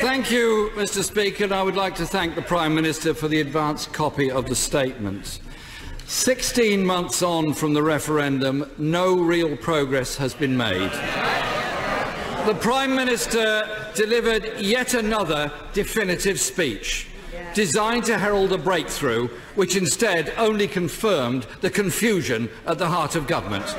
Thank you, Mr. Speaker, and I would like to thank the Prime Minister for the advanced copy of the statement. 16 months on from the referendum, no real progress has been made. The Prime Minister delivered yet another definitive speech, designed to herald a breakthrough, which instead only confirmed the confusion at the heart of government.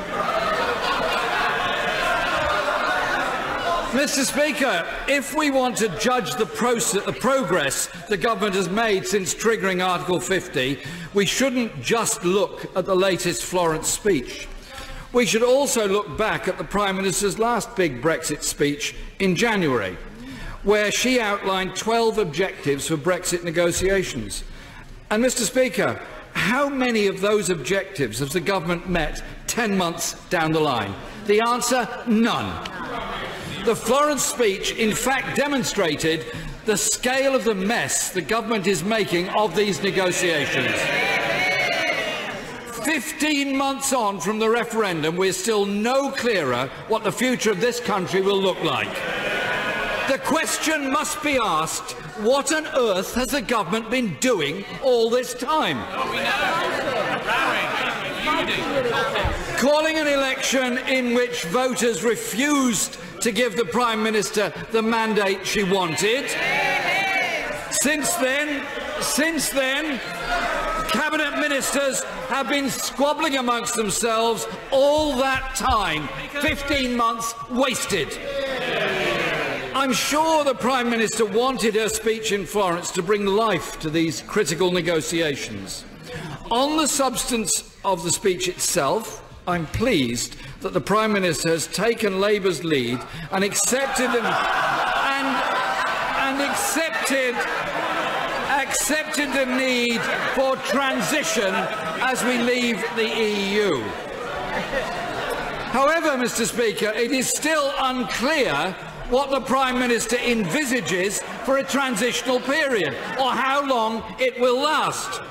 Mr. Speaker, if we want to judge the progress the government has made since triggering Article 50, we shouldn't just look at the latest Florence speech. We should also look back at the Prime Minister's last big Brexit speech in January, where she outlined 12 objectives for Brexit negotiations. And, Mr. Speaker, how many of those objectives has the government met 10 months down the line? The answer, none. The Florence speech, in fact, demonstrated the scale of the mess the government is making of these negotiations. 15 months on from the referendum, we're still no clearer what the future of this country will look like. The question must be asked, what on earth has the government been doing all this time? Calling an election in which voters refused to give the Prime Minister the mandate she wanted. Since then, Cabinet Ministers have been squabbling amongst themselves all that time. 15 months wasted. I'm sure the Prime Minister wanted her speech in Florence to bring life to these critical negotiations. On the substance of the speech itself, I'm pleased that the Prime Minister has taken Labour's lead and accepted the need for transition as we leave the EU. However, Mr. Speaker, it is still unclear what the Prime Minister envisages for a transitional period or how long it will last.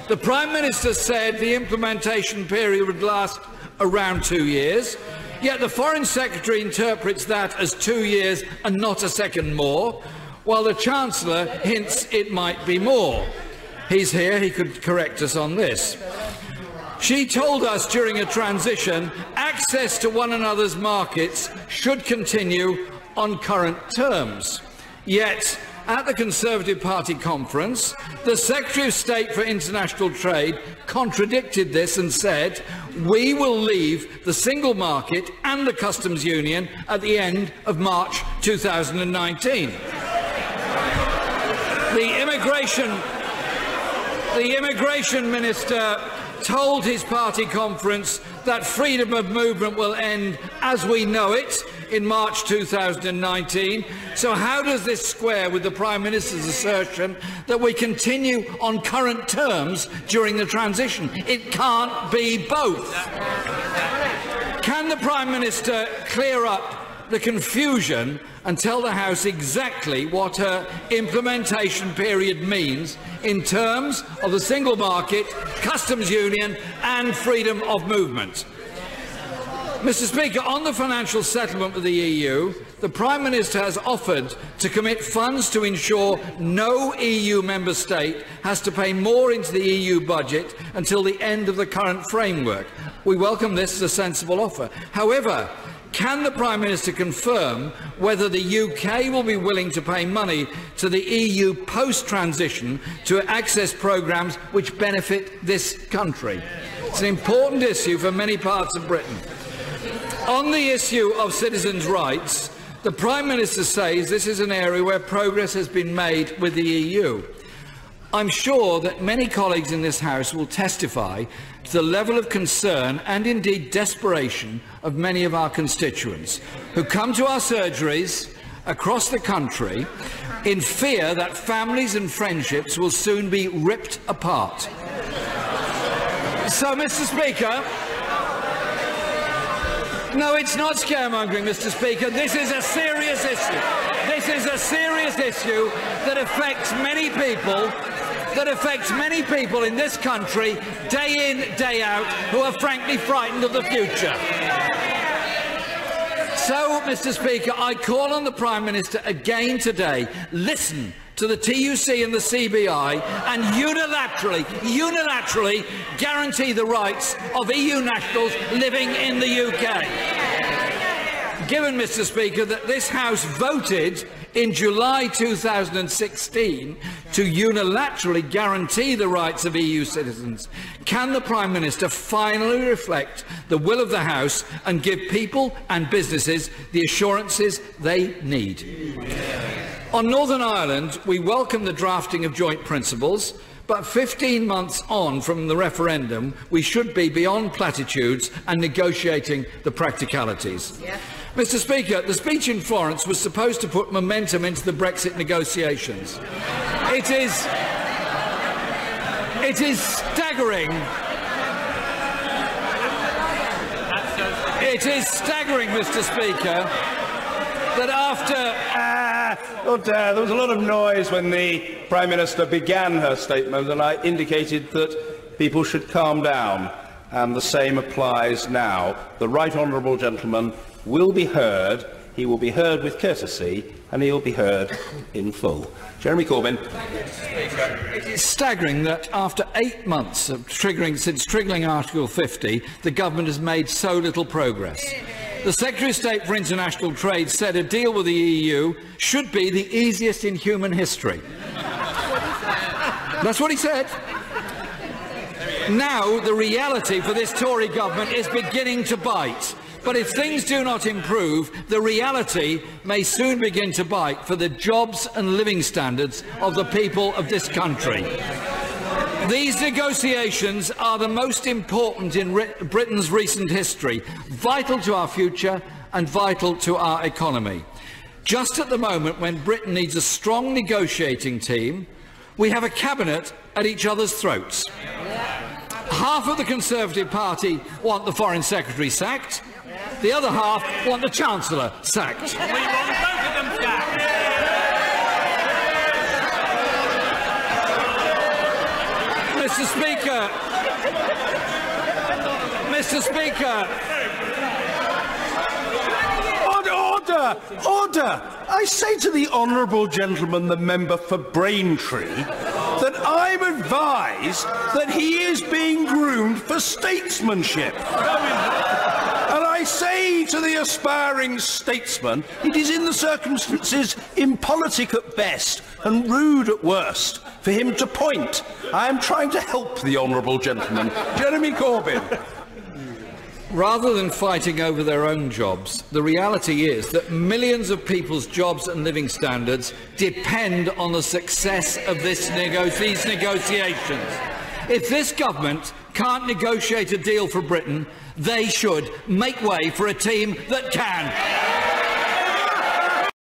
The Prime Minister said the implementation period would last around 2 years, yet the Foreign Secretary interprets that as 2 years and not a second more, while the Chancellor hints it might be more. He's here, he could correct us on this. She told us during a transition, access to one another's markets should continue on current terms. Yet, at the Conservative Party conference, the Secretary of State for International Trade contradicted this and said, "We will leave the single market and the customs union at the end of March 2019. The Immigration Minister told his party conference that freedom of movement will end as we know it in March 2019. So how does this square with the Prime Minister's assertion that we continue on current terms during the transition? It can't be both. Can the Prime Minister clear up the confusion and tell the House exactly what her implementation period means in terms of the single market, customs union and freedom of movement? Mr. Speaker, on the financial settlement with the EU, the Prime Minister has offered to commit funds to ensure no EU member state has to pay more into the EU budget until the end of the current framework. We welcome this as a sensible offer. However, can the Prime Minister confirm whether the UK will be willing to pay money to the EU post-transition to access programmes which benefit this country? It's an important issue for many parts of Britain. On the issue of citizens' rights, the Prime Minister says this is an area where progress has been made with the EU. I'm sure that many colleagues in this House will testify to the level of concern and indeed desperation of many of our constituents who come to our surgeries across the country in fear that families and friendships will soon be ripped apart. So, Mr. Speaker, no, it's not scaremongering, Mr. Speaker. This is a serious issue. This is a serious issue that affects many people in this country, day in, day out, who are frankly frightened of the future. So, Mr. Speaker, I call on the Prime Minister again today. Listen to the TUC and the CBI and unilaterally guarantee the rights of EU nationals living in the UK. Given, Mr. Speaker, that this House voted in July 2016 to unilaterally guarantee the rights of EU citizens, can the Prime Minister finally reflect the will of the House and give people and businesses the assurances they need? On Northern Ireland, we welcome the drafting of joint principles, but 15 months on from the referendum, we should be beyond platitudes and negotiating the practicalities. Yeah. Mr. Speaker, the speech in Florence was supposed to put momentum into the Brexit negotiations. It is staggering. It is staggering, Mr. Speaker, that after... there was a lot of noise when the Prime Minister began her statement, and I indicated that people should calm down, and the same applies now. The right honourable gentleman will be heard. He will be heard with courtesy, and he will be heard in full. Jeremy Corbyn. It is staggering that after 8 months of since triggering Article 50, the government has made so little progress. The Secretary of State for International Trade said a deal with the EU should be the easiest in human history. That's what he said. Now the reality for this Tory government is beginning to bite. But if things do not improve, the reality may soon begin to bite for the jobs and living standards of the people of this country. These negotiations are the most important in Britain's recent history, vital to our future and vital to our economy. Just at the moment when Britain needs a strong negotiating team, we have a cabinet at each other's throats. Half of the Conservative Party want the Foreign Secretary sacked. The other half want the Chancellor sacked. We want both of them sacked. Mr. Speaker. Order! I say to the honourable gentleman, the member for Braintree, that I'm advised that he is being groomed for statesmanship. And I say to the aspiring statesman, it is in the circumstances impolitic at best and rude at worst for him to point. I am trying to help the honourable gentleman. Jeremy Corbyn. Rather than fighting over their own jobs, the reality is that millions of people's jobs and living standards depend on the success of these negotiations. If this government can't negotiate a deal for Britain, they should make way for a team that can.